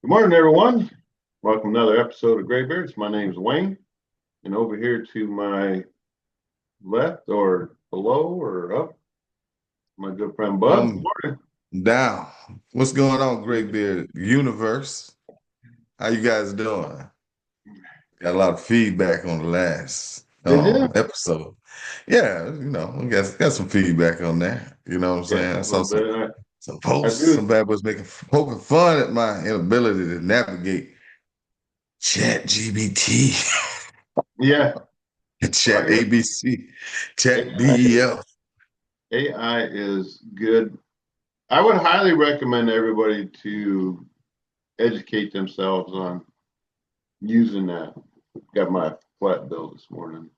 Good morning, everyone. Welcome to another episode of Graybeards. My name is Wayne, and over here to my left or below or up, my good friend Bud. Good I'm morning. down. What's going on, Great Beard Universe? How you guys doing? Got a lot of feedback on the last Did you? episode. Yeah, we got some feedback on that. You know what I'm Yeah, saying? I a saw little some bit. some I posts, do. some bad boys poking fun at my inability to navigate Chat GBT, Yeah. Well, Chat ABC, Chat AI, DEF. AI is good. I would highly recommend everybody to educate themselves on using that. Got my flat bill this morning.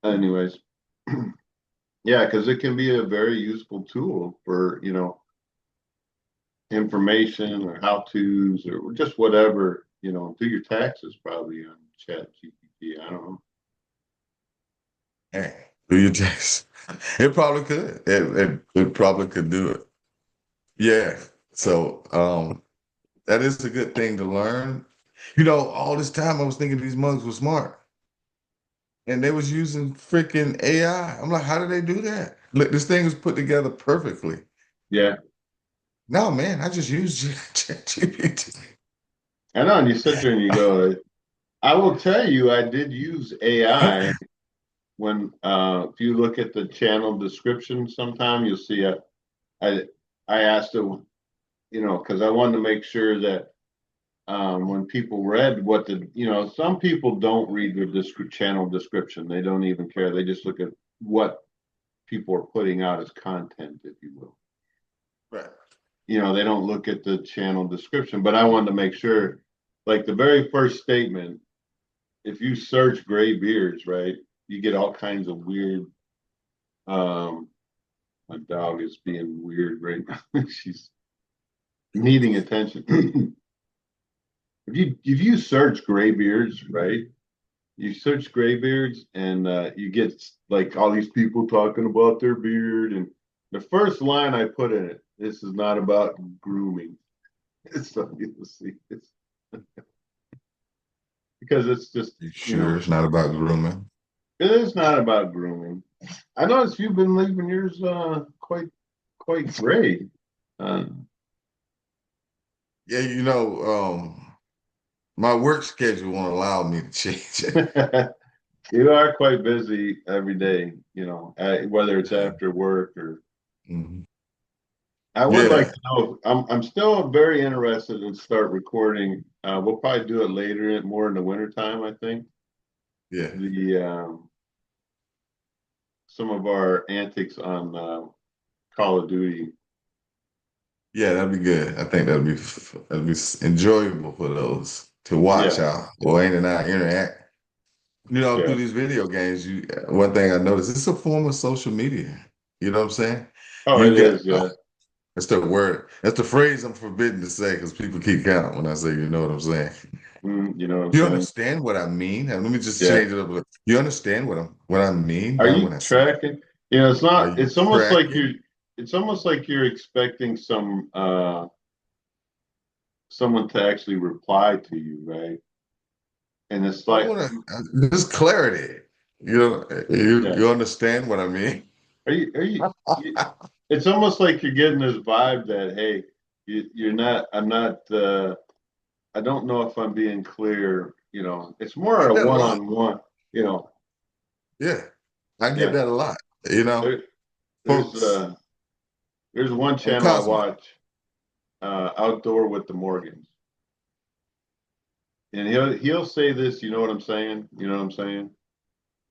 Anyways, yeah, because it can be a very useful tool for, information or how to's or just whatever, do your taxes probably on Chat GPT. I don't know. Hey, do your text. It probably could. It probably could do it. Yeah. So that is a good thing to learn. All this time I was thinking these mugs were smart and they was using freaking AI. I'm like, how did they do that? Look, this thing was put together perfectly. Yeah, No, man, I just used ChatGPT. I know. And you sit there and you go, I will tell you, I did use AI when, if you look at the channel description sometime, you'll see I, I asked it, because I wanted to make sure that when people read what some people don't read the channel description. They don't even care. They just look at what people are putting out as content, if you will. Right. They don't look at the channel description, but I wanted to make sure, like the very first statement, if you search gray beards, right, you get all kinds of weird. Um, my dog is being weird right now. She's needing attention. If you search gray beards, right, you search gray beards and you get like all these people talking about their beard. And the first line I put in it, this is not about grooming. So you'll see. Because it's just, You sure it's not about grooming? it is not about grooming. I noticed you've been leaving yours quite gray. Uh, Yeah, my work schedule won't allow me to change it. you are quite busy every day, whether it's Yeah. after work or. Mhm. I would like Yeah. to know. I'm still very interested in start recording. We'll probably do it later, more in the wintertime, I think. Yeah. The Some of our antics on Call of Duty. Yeah, that'd be good. I think that'd be enjoyable for those to watch Yeah, how Wayne and I interact. yeah. Through these video games, one thing I noticed, it's a form of social media. You know what I'm saying? Oh, You it got is. Yeah. that's the word, that's the phrase I'm forbidden to say because people keep count when I say, you know what I'm saying. You know what I'm You saying? understand what I mean? And let me just Yeah. change it up a little. You understand what I mean Are by when you I say, tracking? It's are not. you It's almost like tracking? you. It's almost like you're expecting someone to actually reply to you, right? And it's I like, want to just clarity. yeah. You understand what I mean? You it's almost like you're getting this vibe that, hey, you're not. I'm not. I don't know if I'm being clear. It's I more get a that a lot. one-on-one. You know, Yeah, I get yeah. that a lot. You know, There, there's folks, uh, there's one I'm channel I constantly. watch, Outdoor with the Morgans, and he'll say this. You know what I'm saying? You know what I'm saying?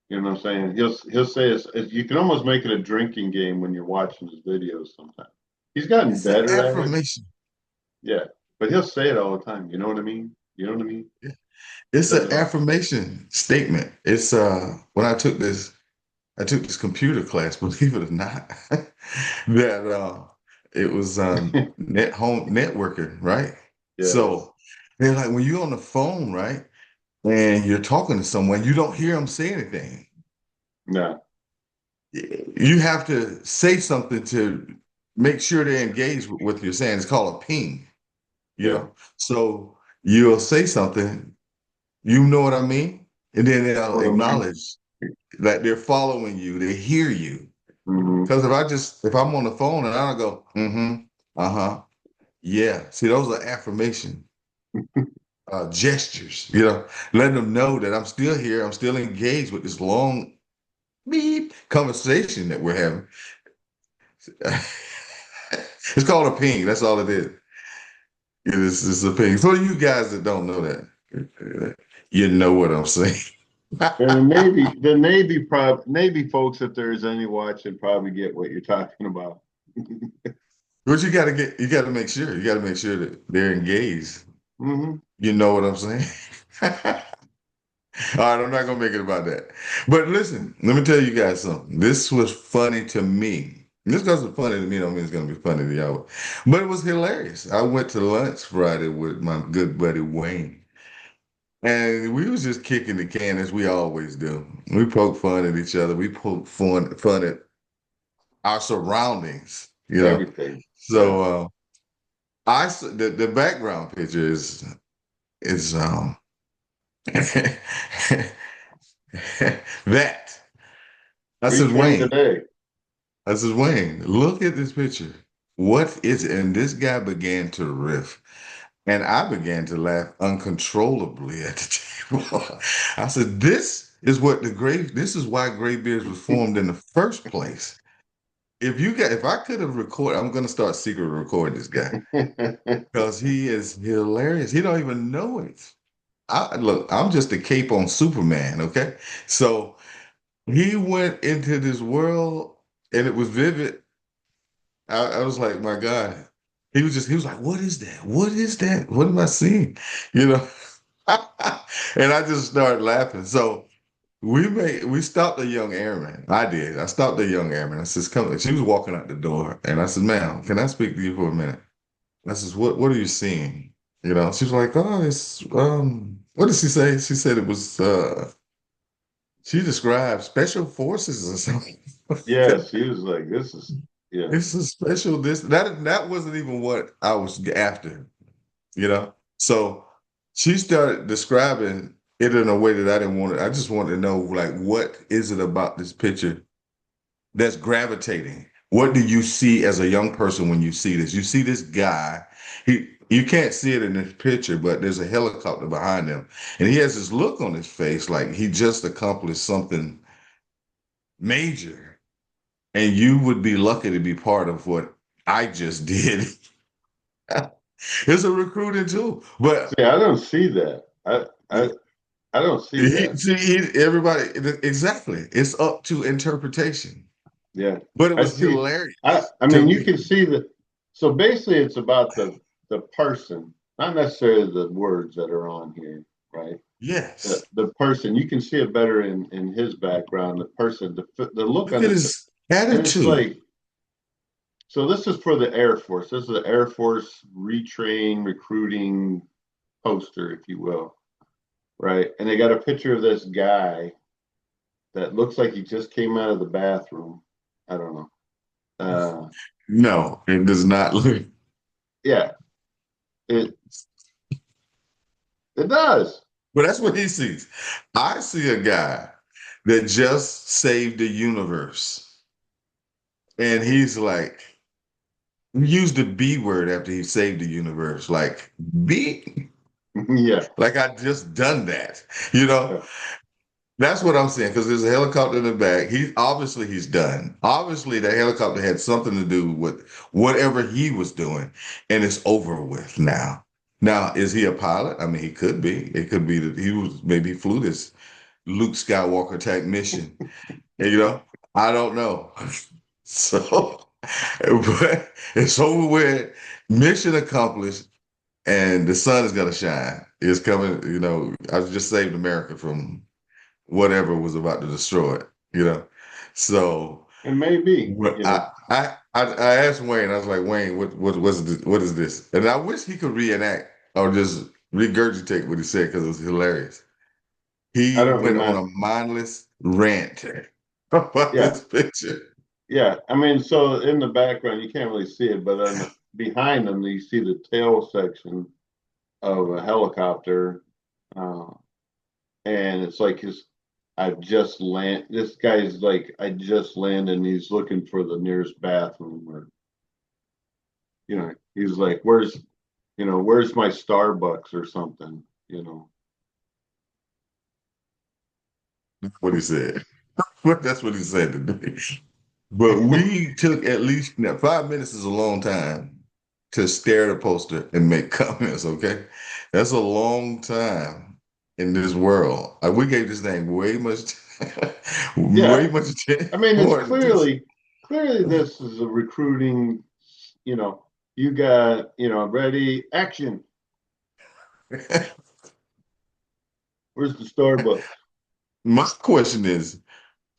You know what I'm saying? He'll say you can almost make it a drinking game when you're watching his videos. Sometimes he's gotten It's an better at it. affirmation. Yeah, but he'll say it all the time. You know what I mean? You know what I mean? Yeah. It's Says an it all. affirmation statement. It's when I took this computer class, believe it or not, that it was home networking, right? Yes. So they're like when you're on the phone, right, and you're talking to someone, you don't hear them say anything. No. You have to say something to make sure they're engaged with what you're saying. It's called a ping. you Yeah. know. So you'll say something, you know what I mean? And then they'll What I mean? acknowledge that they're following you, they hear you. Hmm. Because if I'm on the phone and I don't go, mm-hmm, uh-huh, yeah. See, those are affirmation gestures, letting them know that I'm still here, I'm still engaged with this long beep conversation that we're having. It's called a ping. That's all it is. It is it's a ping. For you guys that don't know that, you know what I'm saying. And the Navy folks, if there's any watching, probably get what you're talking about. But you got to make sure. You got to make sure that they're engaged. Hmm. You know what I'm saying? All right, I'm not gonna make it about that. But listen, let me tell you guys something. This was funny to me. Just because it's funny to me don't mean it's gonna be funny to y'all. But it was hilarious. I went to lunch Friday with my good buddy Wayne. And we was just kicking the can as we always do. We poke fun at each other. We poke fun at our surroundings. Everything. Yeah. So the background picture is that. I said, Retrain Wayne. today. I said, Wayne, look at this picture. What is it? And this guy began to riff. And I began to laugh uncontrollably at the table. I said, this is why Graybeards was formed in the first place. If I could have recorded, I'm gonna start secret recording this guy because he is hilarious. He don't even know it. Look, I'm just a cape on Superman, okay? So he went into this world and it was vivid. I was like, my God. He was like, what is that? What is that? What am I seeing? You know? And I just started laughing. So we stopped a young airman. I did. I stopped a young airman. I says, come. She was walking out the door. And I said, ma'am, can I speak to you for a minute? I says, what are you seeing? She was like, oh, it's what did she say? She said it was she described special forces or something. Yes, he was like, this is, yeah. It's a special that wasn't even what I was after, you know. So she started describing it in a way that I didn't want to. I just wanted to know, like, what is it about this picture that's gravitating? What do you see as a young person when you see this? You see this guy. You can't see it in this picture, but there's a helicopter behind him, and he has this look on his face like he just accomplished something major. And you would be lucky to be part of what I just did. It's a recruiting tool, but See, I don't see that. I don't see that. everybody exactly. It's up to interpretation, Yeah. but it I was see. hilarious I to mean, you me. can see that. So basically, it's about the person, not necessarily the words that are on here, right? The Yes, the person, you can see it better in his background. The person, the look look on at his, his and it's attitude. like, so this is for the Air Force. This is the Air Force retrain recruiting poster, if you will, right? And they got a picture of this guy that looks like he just came out of the bathroom. I don't know. Uh, No, it does not look. yeah, it it does. But that's what he sees. I see a guy that just saved the universe, and he's like, use the B word after he saved the universe. Like, B? Yeah, Like I just done that. You know, yeah. that's what I'm saying. Because there's a helicopter in the back. He's done. Obviously, that helicopter had something to do with whatever he was doing, and it's over with now. Now, is he a pilot? I mean, he could be. It could be that maybe he flew this Luke Skywalker type mission. And, I don't know. So, but it's over with. Mission accomplished, and the sun is gonna shine. It's coming. I just saved America from whatever was about to destroy it. So It may be, what I asked Wayne. I was like, Wayne, what is this? And I wish he could reenact or just regurgitate what he said because it was hilarious. I He don't went on remember. a mindless rant about Yeah, this picture. yeah. I mean, so in the background, you can't really see it, but on behind him, you see the tail section of a helicopter, uh, and it's like his. I've just land. This guy's like, I just landed, and he's looking for the nearest bathroom, or he's like, where's my Starbucks or something, What he said. That's what he said to me. But we took at least now 5 minutes is a long time to stare at a poster and make comments. Okay, that's a long time in this world. We gave this thing way much, Yeah, way much I mean, it's more attention. clearly this is a recruiting. You know, you got ready action. Where's the Starbucks? My question is,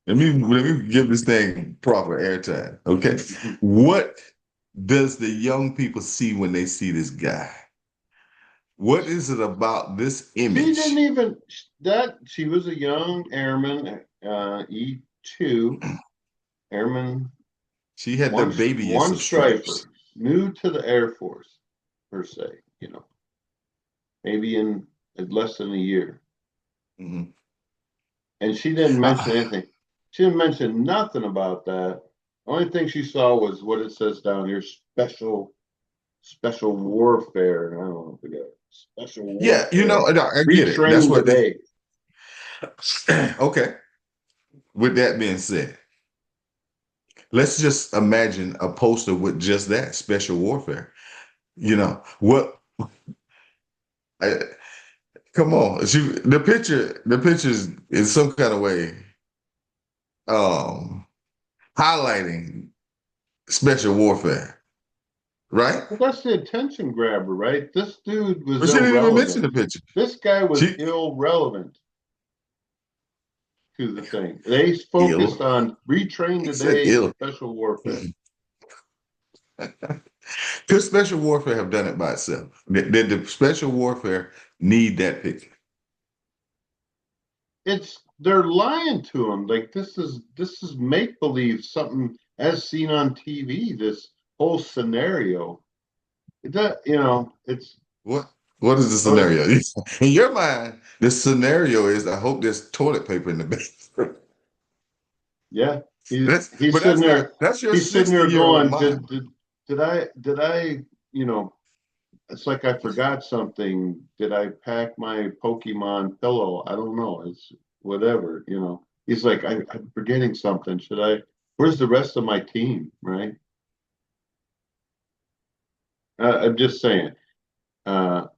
let me give this thing proper airtime. Okay, what does the young people see when they see this guy? What is it about this She didn't image? even that she was a young airman, E2 airman, She had the babyest one of stripes. striper, new to the Air Force per se. Maybe in less than a year, Mhm. and she didn't mention Ah, anything. She didn't mention nothing about that. The only thing she saw was what it says down here: special warfare. I don't know if we got special yeah, warfare I get it. That's retrain what they. today. Okay. With that being said, let's just imagine a poster with just that special warfare. What? I, come on, the picture is some kind of way um highlighting special warfare, right? Well, that's the attention grabber, right? This dude was But she didn't even mention irrelevant. the picture. This guy was She irrelevant to the thing. They focused ill. on retrain He said today and ill. special warfare. Could special warfare have done it by itself? Did the special warfare need that picture? They're lying to him. Like this is make believe, something as seen on TV. This whole scenario. That it's What what is the oh scenario? In your mind, the scenario is I hope there's toilet paper in the bathroom. yeah. He's But sitting that's not there. that's your He's sitting there 60-year-old going, mind. did I you know it's like I forgot something. Did I pack my Pokemon pillow? I don't know. It's whatever. He's like, I'm forgetting something. Where's the rest of my team? Right? I'm just saying. Uh,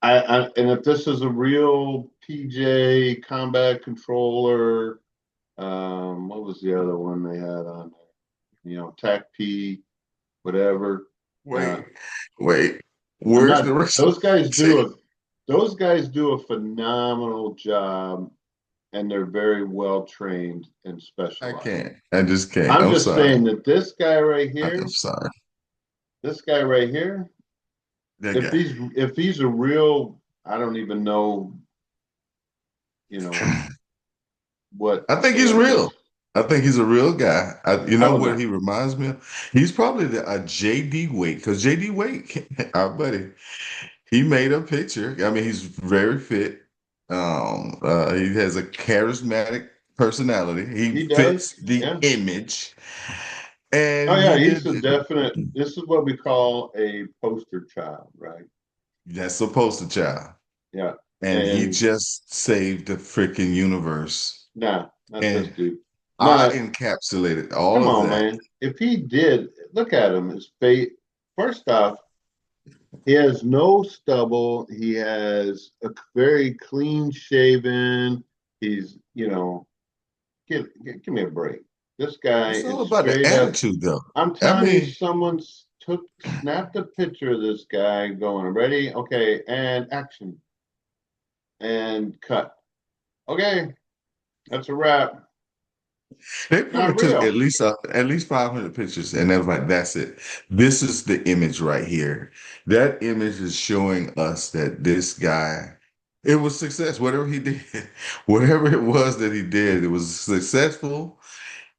and if this is a real PJ combat controller, what was the other one they had on there? TAC P, whatever. Uh, Wait, wait. I'm Where's the not. rest of Those guys do a phenomenal job, and they're very well trained and I specialized. can't. I just can't. I'm I'm just sorry. saying that I'm here, sorry. this guy right here, That if guy. he's a real, I don't even know, you know what I think he's what it real. is. I think he's a real guy. You I know don't what know. he reminds me of? He's probably a JD Wait, because JD Wait, our buddy, he made a picture. I mean, he's very fit. He has a charismatic personality. He He does. fits the Yeah. image, Oh and yeah, he he's did. a definite. This is what we call a poster child, right? That's supposed to child, Yeah. and he And just saved the freaking universe. nah, not this And dude. I Nah, encapsulated all come of on, that. man. If he did, look at him. His face. First off, he has no stubble. He has a very clean shaven. He's, give me a break. This guy It's all is about the straight up. attitude, though. I'm I telling you, mean, someone snapped a picture of this guy going, ready? Okay, and action and cut. Okay, that's a wrap. they Not probably took real. at least 500 pictures, and they was like, "That's it. This is the image right here. That image is showing us that this guy, it was success. Whatever he did, whatever it was that he did, it was successful.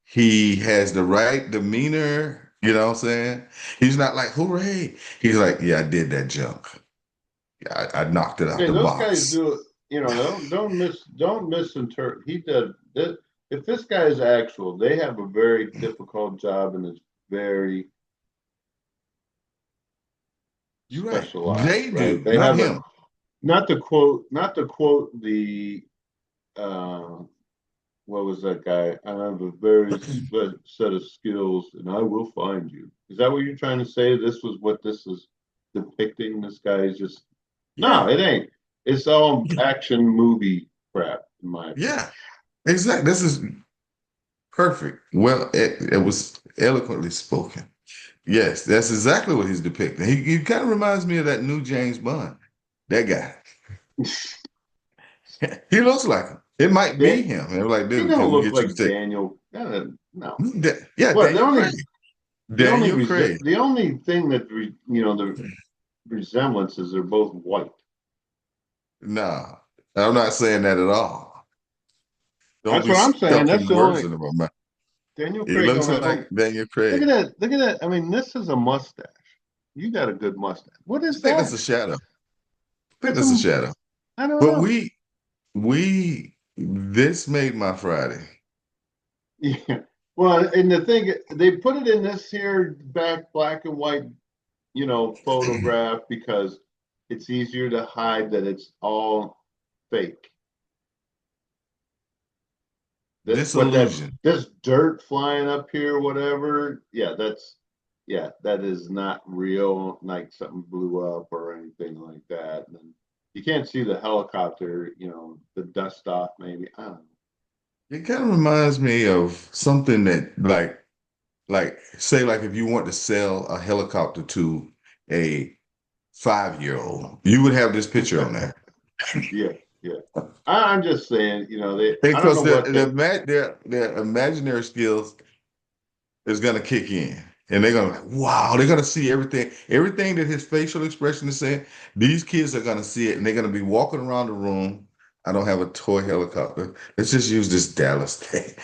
He has the right demeanor. You know what I'm saying? He's not like, hooray. He's like, yeah, I did that junk. I knocked it out Hey, the those guys box. do it. Don't misinterpret. He does this. If this guy is actual, they have a very difficult job and it's very You're right. specialized, They right? do, They not have a him. not to quote the uh what was that guy? I have a very set of skills and I will find you. Is that what you're trying to say? This was what this is depicting. This guy is just no, Yeah. it ain't. It's all action movie crap, in my opinion. Yeah. Exactly. This is perfect. Well, it was eloquently spoken. Yes, that's exactly what he's depicting. He kind of reminds me of that new James Bond. That guy. He looks like him. It might be Dan, him. They're like, he dude, don't can we look get you to like take? Daniel. No. Yeah, What Daniel Craig. Daniel Craig. the only thing that the resemblance is they're both white. Nah, I'm not saying that at all. Don't That's be what I'm saying. That's stuffing the words only in my mouth. Daniel He Craig looks don't have. like Daniel Look at Craig. that! Look at that! I mean, this is a mustache. You got a good mustache. What I is think that's that? a shadow. I think That's that's a a. shadow. I don't But know. this made my Friday. Yeah. Well, and the thing they put it in this here back black and white, photograph because it's easier to hide that it's all fake. That what that Disillusion. this dirt flying up here, whatever. That is not real. Like something blew up or anything like that. And you can't see the helicopter. The dust off. Maybe I don't know. It kind of reminds me of something that like say like if you want to sell a helicopter to a 5-year-old, you would have this picture on there. Yeah, yeah. I'm just saying. I don't Because know what they. their imaginary skills is gonna kick in. And they're gonna like, wow, they're gonna see everything that his facial expression is saying. These kids are gonna see it and they're gonna be walking around the room. I don't have a toy helicopter. Let's just use this Dallas thing.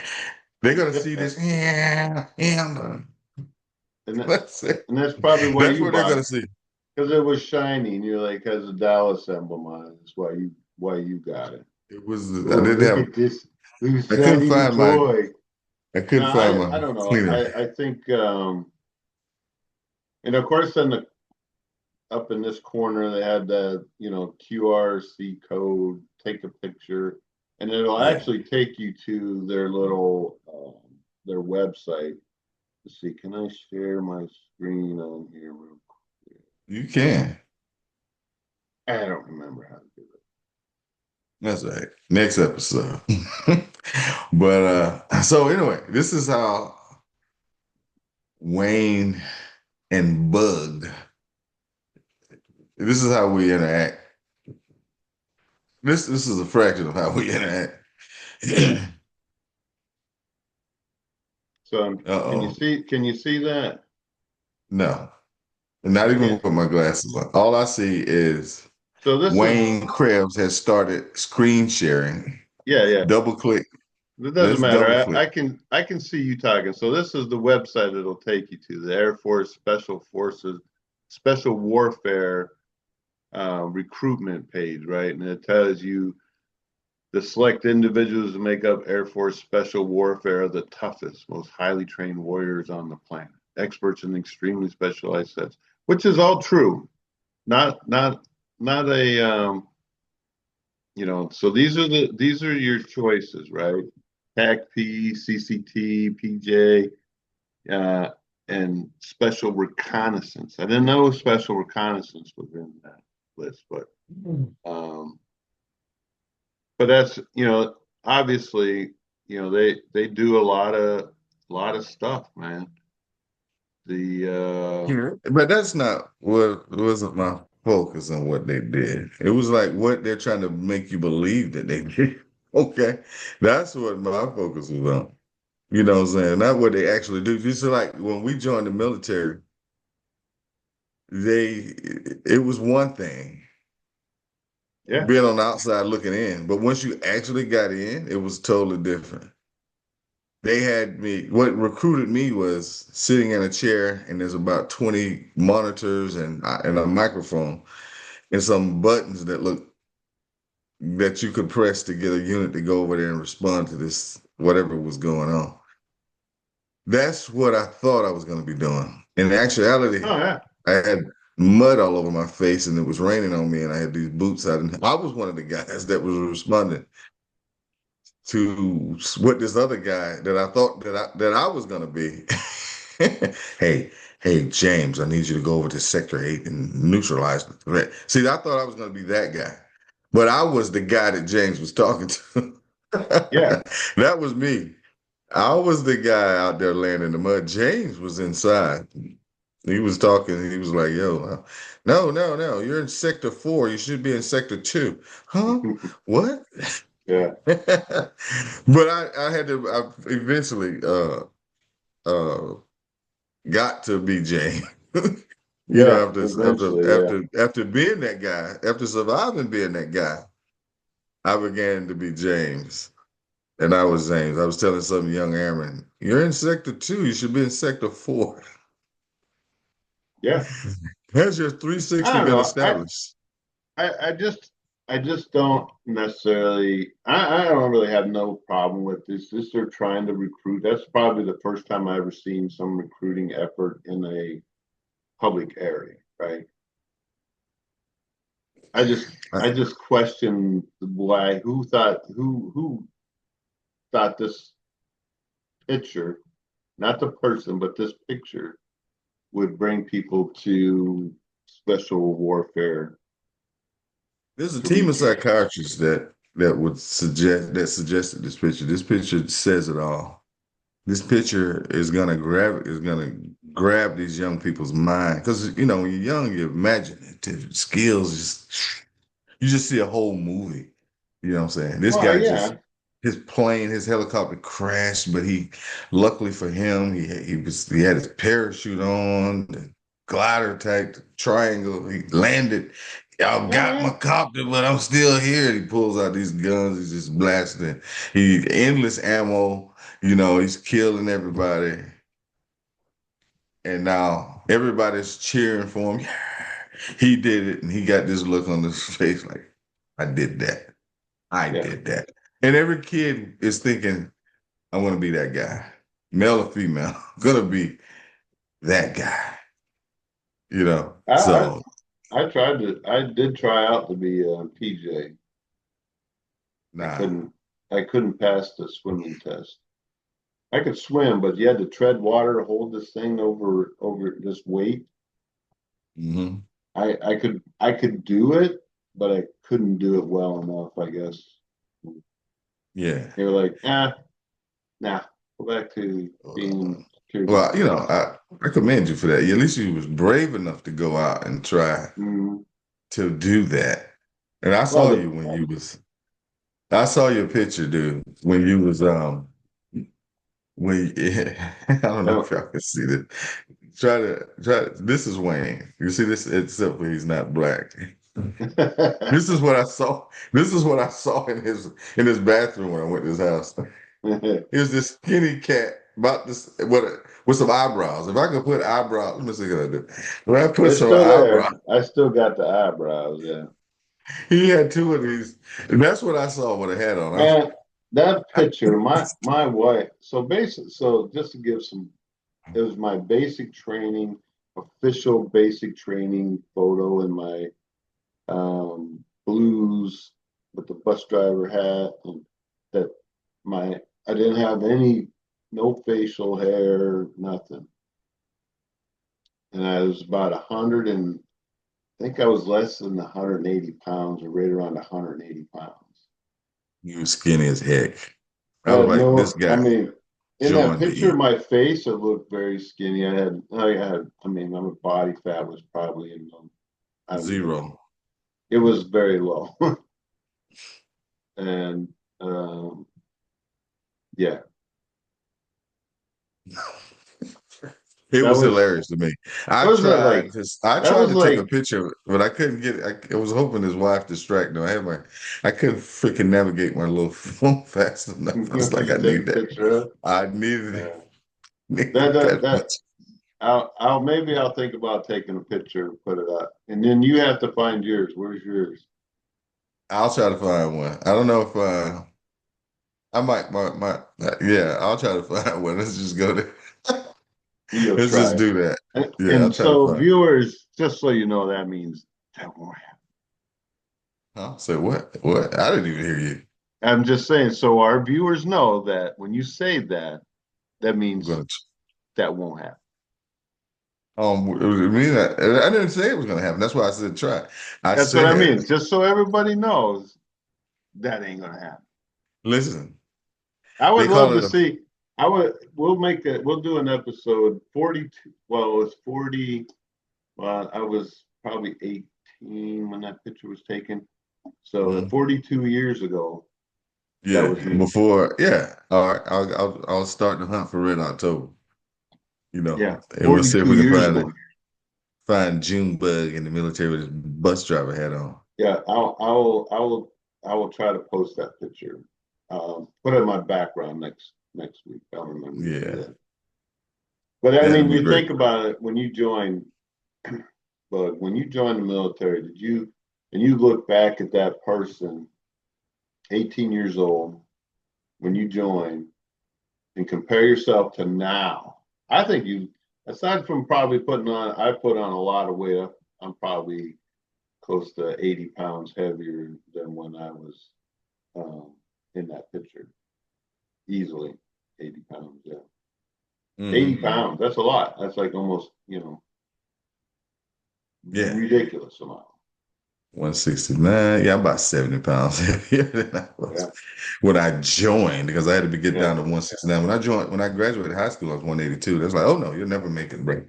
They're gonna see this. Yeah, yeah. And that, That's it. and that's probably why That's you what they're bought gonna it see. because it was shiny and you're like has a Dallas emblem on it. That's why you got it. It was I Oh, didn't look have at this new I couldn't shiny find my toy. I No, couldn't find I my don't know. cleaner. I think and of course then up in this corner they had the QRC code, take a picture, and it'll Yeah, actually take you to their website to see. Can I share my screen on here real quick? you can. I don't remember how to do it. That's right. Next episode. But so anyway, this is how Wayne and Bug, this is how we interact. This is a fraction of how we interact. So can you Uh-oh. see? Can you see that? No. Not You even can't. with my glasses on. All I see is So this is Wayne Krebs has started screen sharing. yeah, yeah. Double click. It doesn't Let's matter. double I, click. I can I can see you talking. So this is the website it'll take you to the Air Force Special Forces Special Warfare recruitment page, right? And it tells you the select individuals who make up Air Force Special Warfare are the toughest, most highly trained warriors on the planet, experts in extremely specialized sets, which is all true. Not a So these are your choices, right? TACP, CCT, PJ, uh, and special reconnaissance. I didn't know special reconnaissance was in that list, um, but that's obviously they do a lot of stuff, man. The Yeah. But that's not what wasn't my focus on what they did. It was like what they're trying to make you believe that they did. Okay. That's what my focus was on. You know what I'm saying? Not what they actually do. Just like when we joined the military, they it was one thing yeah, being on the outside looking in, but once you actually got in, it was totally different. they had me, what recruited me was sitting in a chair and there's about 20 monitors and a microphone and some buttons that you could press to get a unit to go over there and respond to this, whatever was going on. That's what I thought I was going to be doing. In actuality, Oh yeah, I had mud all over my face and it was raining on me and I had these boots out. And I was one of the guys that was responding to what this other guy that I thought that I was going to be. Hey, hey, James, I need you to go over to Sector 8 and neutralize the threat. See, I thought I was going to be that guy, but I was the guy that James was talking to. yeah, That was me. I was the guy out there laying in the mud. James was inside. He was talking. He was like, "Yo, no, no, no. You're in Sector 4. You should be in Sector 2." Huh? What? yeah, But I had to. I eventually uh, got to be James. yeah. After Eventually, yeah, after being that guy, after surviving being that guy, I began to be James. And I was James. I was telling some young airman, "You're in Sector 2. You should be in Sector 4." yeah. Has your I 360 don't been know. established? I just don't necessarily. I don't really have no problem with this. This they're trying to recruit. That's probably the first time I ever seen some recruiting effort in a public area, right? I I, just question why who thought this picture, not the person, but this picture would bring people to special warfare there's a to team of recruit. psychiatrists that suggested this picture. This picture says it all. This picture is gonna grab these young people's mind because when you're young, your imaginative skills you just see a whole movie. You know what I'm saying? This Well, guy just yeah, his helicopter crashed, but luckily for him, he had his parachute on, the glider type the triangle. He landed. Y'all oh got my yeah, copter, but I'm still here. He pulls out these guns. He's just blasting. He endless ammo. He's killing everybody. And now everybody's cheering for him. Yeah, he did it, and he got this look on his face like, I did that. I yeah. did that. And every kid is thinking, I want to be that guy, male or female, gonna be that guy, I, I So I did try out to be a PJ. I nah. couldn't I couldn't pass the swimming test. I could swim, but you had to tread water, hold this thing over this weight. Hmm. I could do it, but I couldn't do it well enough, I guess. Yeah. They were like, nah, go back to being security Well, guard. I commend you for that. At least you was brave enough to go out and try Mm. to do that. And I Well, saw you when you was I saw your picture, dude, when you was when I don't know if the y'all can see this. This is Wayne. You see this, except for he's not black. This is what I saw. This is what I saw in his bathroom when I went to his house. It was this skinny cat about this with some eyebrows. If I could put eyebrows, let me see what I do. When I put They're some still eyebrows, there. I still got the eyebrows. Yeah, he had two of these. And that's what I saw with a hat on. man. That picture, my wife. So basically, so just to give some, it was my basic training, official basic training photo in my blues with the bus driver hat, and that my I didn't have any no facial hair, nothing, and I was about 100 and I think I was less than 180 pounds or right around 180 pounds. You was skinny as heck. I I was had like, this no, I guy mean, in that joined the picture of elite. my face, it looked very skinny. I mean, my body fat was probably in the, I don't even know. Zero. It was very low. And um, yeah, It That was was hilarious to me. what was that like? I That tried was to take a like picture of it, but I couldn't get it. I was hoping his wife distracted him. I couldn't freaking navigate my little phone fast enough. I was for like, you I to take need a that. picture of. I needed it. Uh, Needed that that that much. I'll maybe I'll think about taking a picture and put it up, and then you have to find yours. Where's yours? I'll try to find one. I don't know if I might yeah, I'll try to find one. Let's just go there. You'll Let's try just it. do that. Yeah, I'll And try to so, find. viewers, just so you know, that means that won't happen. Huh? Say what? What? I didn't even hear you. I'm just saying, so our viewers know that when you say that, that I'm means gonna that won't happen. it was me that I didn't say it was gonna happen. That's why I said try. I That's what I said, mean. Just so everybody knows that ain't gonna happen. listen, I would they love call to it a see. We'll do an episode 42. Well, it's 40. Well, I was probably 18 when that picture was taken. So mhm. 42 years ago, that Yeah, was me. before, yeah. All right, I'll start the hunt for Red October, Yeah, and we'll see if 42 we can years ago. find Junebug in the military with his bus driver hat on. Yeah, I will try to post that picture. Put it in my background next week. I'll remember to do Yeah, that. But I that'll mean, be you great. think about it when you join, but when you join the military, did you and you look back at that person, 18 years old, when you joined, and compare yourself to now? I think you, aside from probably I put on a lot of weight. I'm probably close to 80 pounds heavier than when I was um, in that picture. Easily 80 pounds. Yeah. 80 Hmm. pounds. That's a lot. That's like almost, Yeah, ridiculous amount. 169. Yeah, I'm about 70 pounds heavier than I was Yeah. when I joined because I had to get Yeah. down to 169. When I graduated high school, I was 182. That's like, oh no, you'll never make it, bro.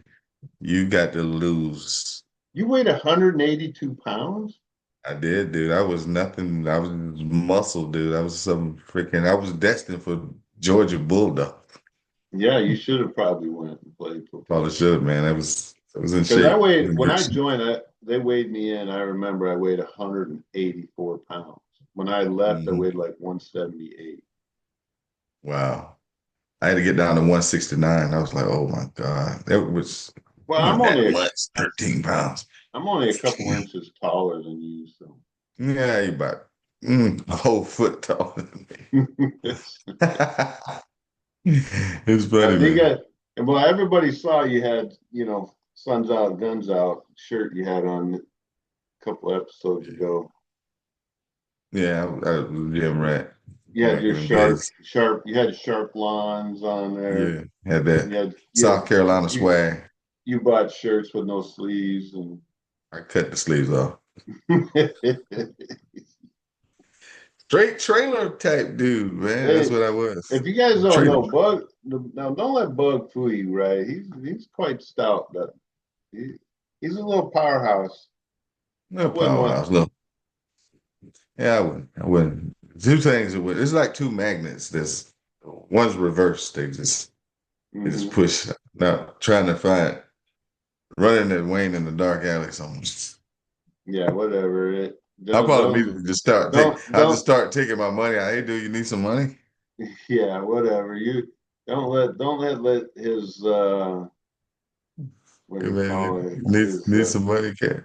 You got to lose. You weighed 182 pounds? I did, dude. I was nothing. I was muscle, dude. I was some freaking. I was destined for Georgia Bulldog. Yeah, you should have probably went and played Probably football. should, man. I was in Because shape. I was in when good I shape. joined, they weighed me in. I remember I weighed 184 pounds. When I left, I Mhm. weighed like 178. Wow. I had to get down to 169. I was like, oh my God. It was Well, wasn't that much, 13 pounds. I'm only a couple inches taller than you, so. Yeah, you about a whole foot taller than me. It's Yeah, funny, you man. got, and well, everybody saw you had, Suns Out, Guns Out shirt you had on a couple episodes ago. Yeah, I was a gym rat You had back your in them days. you had sharp lawns on there. Yeah, had that You South had, Carolina you, swag. you bought shirts with no sleeves and I cut the sleeves off. hey, Straight trailer type dude, man. That's what I was. if you guys don't Trailer. know, now don't let Bug fool you, right? He's quite stout. But he, he's a little powerhouse. I No wouldn't want. powerhouse. Look. Yeah, I wouldn't. I wouldn't. Two things that would. It's like two magnets. That's one's reversed. They just Mhm. push. Now trying to find running at Wayne in the dark alley. Something. Yeah, whatever. I probably need to just start take. I just Don't start taking my money out. Hey, dude, you need some money? yeah, whatever. You don't let his what Hey, do you call man, it? His need some money, kid.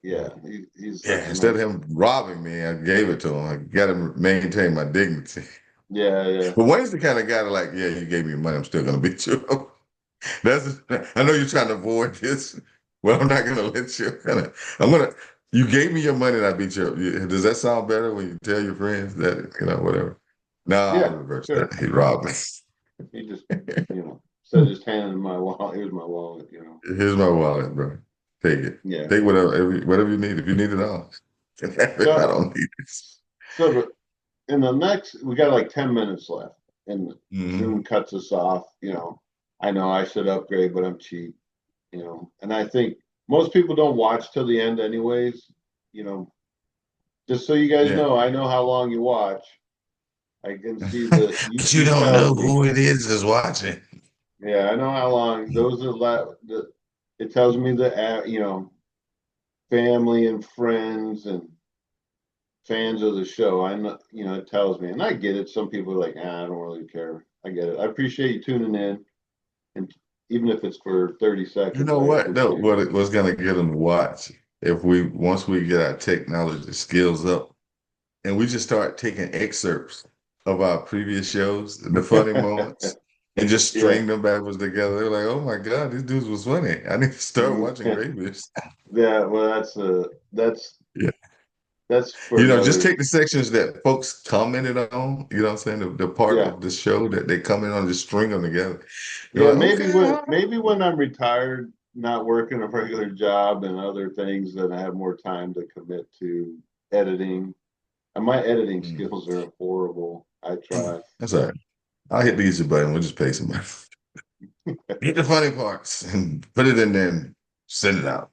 yeah, he's such Yeah. a Instead of nice him robbing me, I gave it to him. I got to maintain my dignity. yeah, yeah. But Wayne's the kind of guy that like, yeah, you gave me money. I'm still gonna beat you up. That's I know you're trying to avoid this, but I'm not gonna let you. I'm gonna. You gave me your money and I beat you up. Does that sound better when you tell your friends that whatever? No, I'll Yeah, reverse that. sure. He robbed me. He just, said his hand in my wallet. Here's my wallet. Here's my wallet, bro. Take it. Yeah. Take whatever you need. If you need it all, if I So don't need this. so in the next we got like 10 minutes left and Hmm. Zoom cuts us off, I know I should upgrade, but I'm cheap, and I think most people don't watch till the end anyways, you know, just so you guys Yeah. know, I know how long you watch. I can see the But you you don't tell know me. who it is that's watching. Yeah, I know how long those are. It tells me that family and friends and fans of the show. I know, it tells me, and I get it. Some people are like, I don't really care. I get it. I appreciate you tuning in, and even if it's for 30 You seconds, know I what? No, appreciate it. what it was gonna get them to watch if we once we get our technology skills up and we just start taking excerpts of our previous shows, the funny moments, and just Yeah. string them backwards together. They're like, oh my God, these dudes was funny. I need to start watching Greybeards. Yeah, well, Yeah. that's for You know, just another. take the sections that folks commented on, you know what I'm saying? The part Yeah, of the show that they comment on, just string them together. You're yeah. like, okay. Maybe when I'm retired, not working a regular job and other things, then I have more time to commit to editing. And my editing Mm. skills are horrible. I try, That's all but right. I'll hit the easy button. We'll just pay somebody. Hit the funny parts and put it in there and send it out.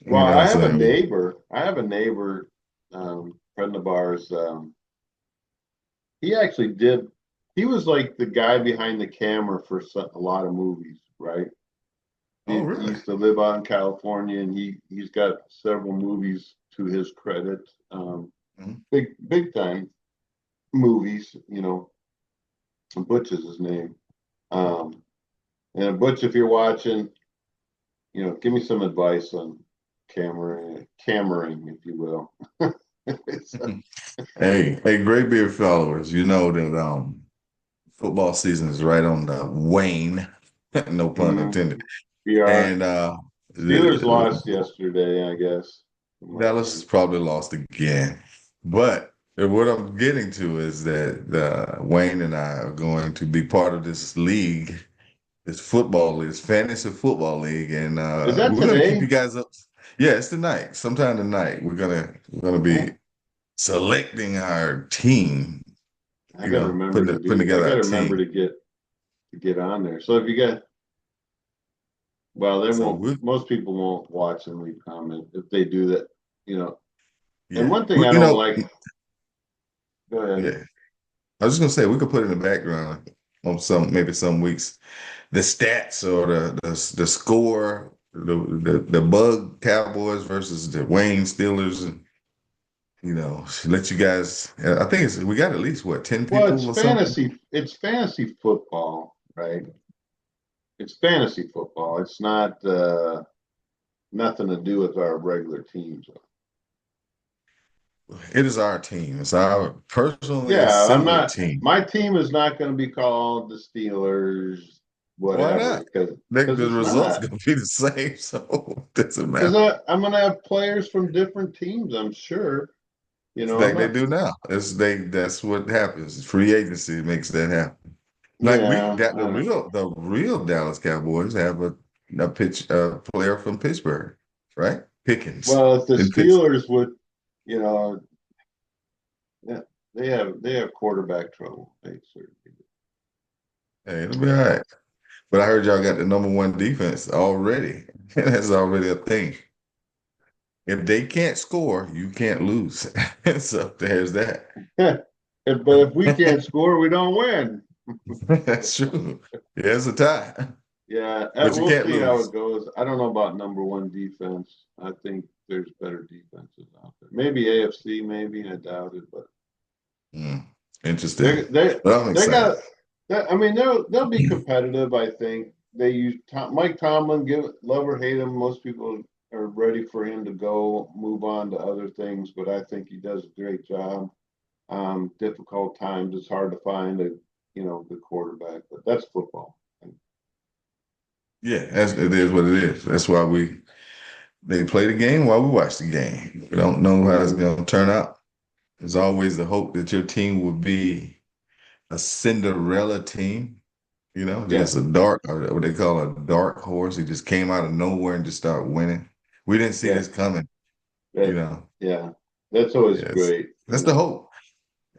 well, You know what I'm I have a saying? neighbor. Friend of ours. He actually did. He was like the guy behind the camera for a lot of movies, right? Oh, He really? used to live out in California, and he's got several movies to his credit. Mhm. Big time movies. Butch is his name. Um, and Butch, if you're watching, give me some advice on cameraing, if you will. It's, Hey, Gray Beard followers, you know that football season is right on the wane, no pun mm, intended. we are And Steelers lost yesterday, I guess. From what I Dallas has heard. probably lost again. But what I'm getting to is that Wayne and I are going to be part of this league, this football league, this fantasy football league, and Is that we're gonna keep you today? guys up. Yeah, it's tonight. Sometime tonight, we're gonna be Oh, selecting our team. I You gotta know, remember to putting do. I together our gotta remember team. to get on there. So if you get, well, they So won't. we, Most people won't watch and leave comment if they do that. You know. And yeah, one thing I you don't know, like. Go ahead. yeah. I was just gonna say we could put in the background on maybe some weeks the stats or the score, the Bug Cowboys versus the Wayne Steelers, and let you guys. I think we got at least what 10 Well, it's people or something. fantasy. It's fantasy football, right? It's fantasy football. It's not nothing to do with our regular teams. It is our team. It's our personally Yeah, I'm assembled not. team. My team is not going to be called the Steelers, Why whatever, not? because The it's results not. gonna be the same, so it doesn't Because matter. I'm going to have players from different teams. I'm sure. It's I'm like they not. do now. That's what happens. Free agency makes that happen. Like we Yeah, got I don't know. the real Dallas Cowboys have a player from Pittsburgh, right? Pickens Well, if the in Pittsburgh. Steelers would, you know, yeah, they have quarterback trouble. They certainly do. Hey, it'll be all right. But I heard y'all got the number one defense already. That's already a thing. If they can't score, you can't lose. So there's that. But if we can't score, we don't win. That's true. Yeah, it's a tie, Yeah, but you we'll can't see how it lose. goes. I don't know about number one defense. I think there's better defenses out there. Maybe AFC, maybe I doubt it, but Mm, they interesting. they Well, I'm they excited. got. I mean, they'll be competitive. I think they use Mike Tomlin. Give love or hate him, most people are ready for him to go move on to other things. But I think he does a great job. Difficult times. It's hard to find a good quarterback, but that's football. Yeah, it is what it is. That's why they play the game while we watch the game. We don't know how it's Mhm. going to turn out. There's always the hope that your team will be a Cinderella team, Yeah, just a dark, or what they call a dark horse. It just came out of nowhere and just started winning. We didn't see yeah, this coming, you that, know. yeah. That's always Yes, great. that's the hope.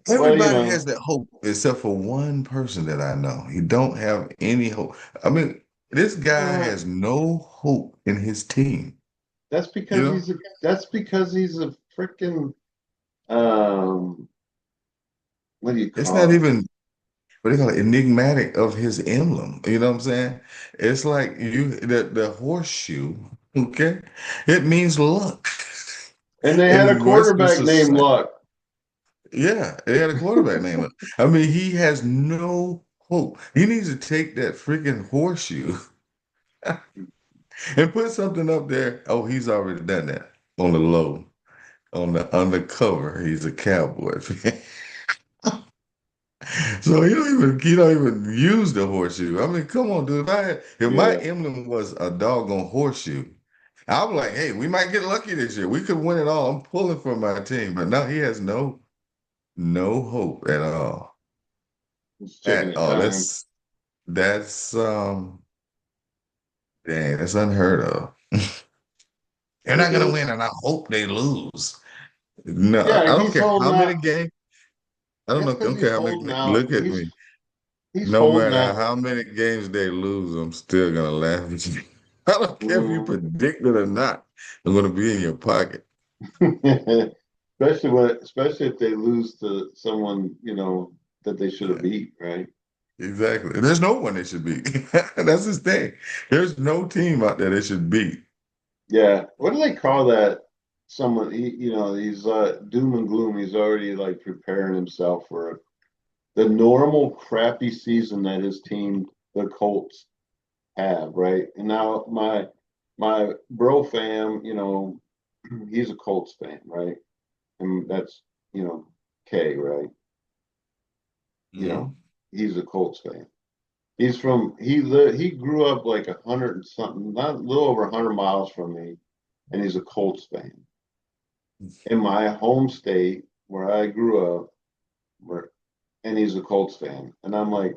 Well, Everybody has that hope except for one person that I know. He don't have any hope. I mean, this guy uh, has no hope in his team, that's you because know? he's a freaking what do you It's not call it? even. what do you call it, enigmatic of his emblem. You know what I'm saying? It's like the horseshoe, okay? It means luck And they had a in Western quarterback named society. Luck. Yeah, they had a quarterback name. I mean, he has no hope. He needs to take that freaking horseshoe and put something up there. Oh, he's already done that on the low, on the undercover. He's a cowboy fan. So you don't even use the horseshoe. I mean, come on, dude. If my Yeah, emblem was a doggone horseshoe, I'm like, hey, we might get lucky this year. We could win it all. I'm pulling for my team, but no, he has no hope at all. it's ticking At the all. time. That's dang, that's unheard of. They're It not gonna is. win, and I hope they lose. No, Yeah, I don't he's care how holding many out. games. I don't That's know. I because don't he's care how many. holding out. Look at me. He's No holding matter out. how many games they lose, I'm still gonna laugh at you. I don't care if you Mm. predict it or not. I'm gonna be in your pocket. Especially if they lose to someone, that they should have Yeah, beat, right? exactly. There's no one they should beat. That's his thing. There's no team out there they should beat. Yeah. What do they call that? Someone, he's doom and gloom. He's already like preparing himself for the normal crappy season that his team, the Colts, have, right? And now my bro fam, he's a Colts fan, right? And that's, you know, K, right? You know, Hmm. he's a Colts fan. He grew up like 100 and something, not a little over 100 miles from me, and he's a Colts fan. In my home state where I grew up, where and he's a Colts fan. And I'm like,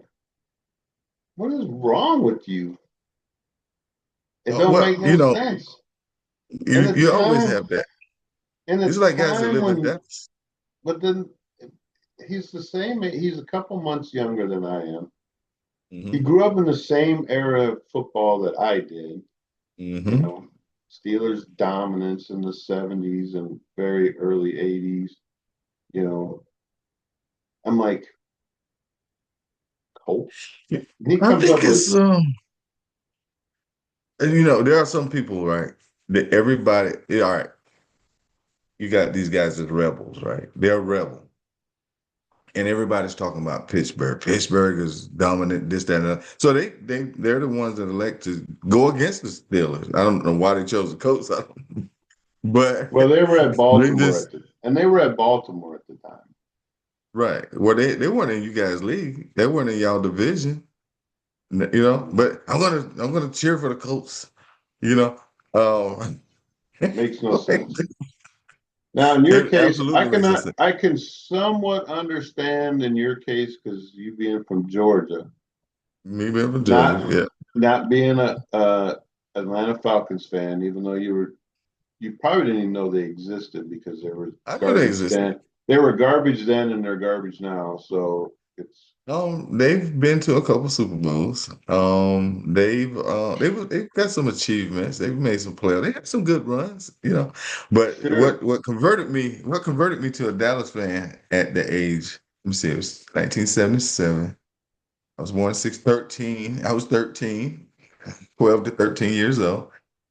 what is wrong with you? It don't Well, make no sense. And the you always time have that. and It's the like guys that time live in when Dallas. but then he's a couple months younger than I am. He Hmm. grew up in the same era of football that I did, you Hmm. know, Steelers dominance in the 70s and very early 80s, you know. I'm like, Colts? And he I comes think up with, it's and there are some people, right? That everybody, yeah, all right, you got these guys as rebels, right? They're rebel. And everybody's talking about Pittsburgh. Pittsburgh is dominant, this, that, and that. So they're the ones that elect to go against the Steelers. I don't know why they chose the Colts, but well, they were at they Baltimore just at the and they were at Baltimore at the time. right. Well, they weren't in you guys' league. They weren't in y'all division, But I'm gonna cheer for the Colts. You know, um, Makes no like, sense. Now, in your it case, absolutely makes no sense. I can somewhat understand in your case because you being from Georgia, Me being from Georgia, not yeah, not being a Atlanta Falcons fan, even though you probably didn't even know they existed because they were I knew they garbage existed. then. They were garbage then and they're garbage now. So it's They've been to a couple Super Bowls. They've got some achievements. They've made some plays. They had some good runs, But sure. what converted me to a Dallas fan at the age, let me see, it was 1977. I was born 6/13. I was 13, 12 to 13 years old.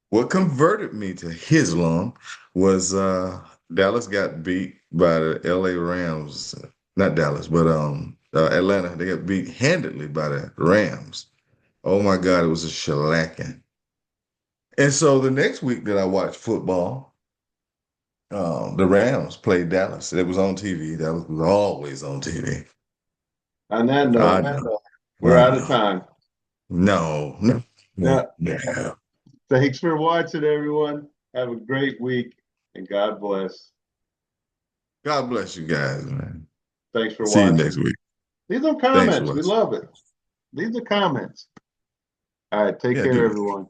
What converted me to Islam was Dallas got beat by the LA Rams. Not Dallas, but Atlanta. They got beat handedly by the Rams. Oh my God, it was a shellacking. And so the next week that I watched football, the Rams played Dallas. It was on TV. That was always on TV. On that I note, know. we're I out of know. time. No, no, Yeah. no, no. Thanks for watching, everyone. Have a great week and God bless. God bless you guys, man. Thanks for See you next watching. week. Leave them Thanks for comments. We watching. love it. Leave the comments. All right. Take Yeah, care, do that. everyone.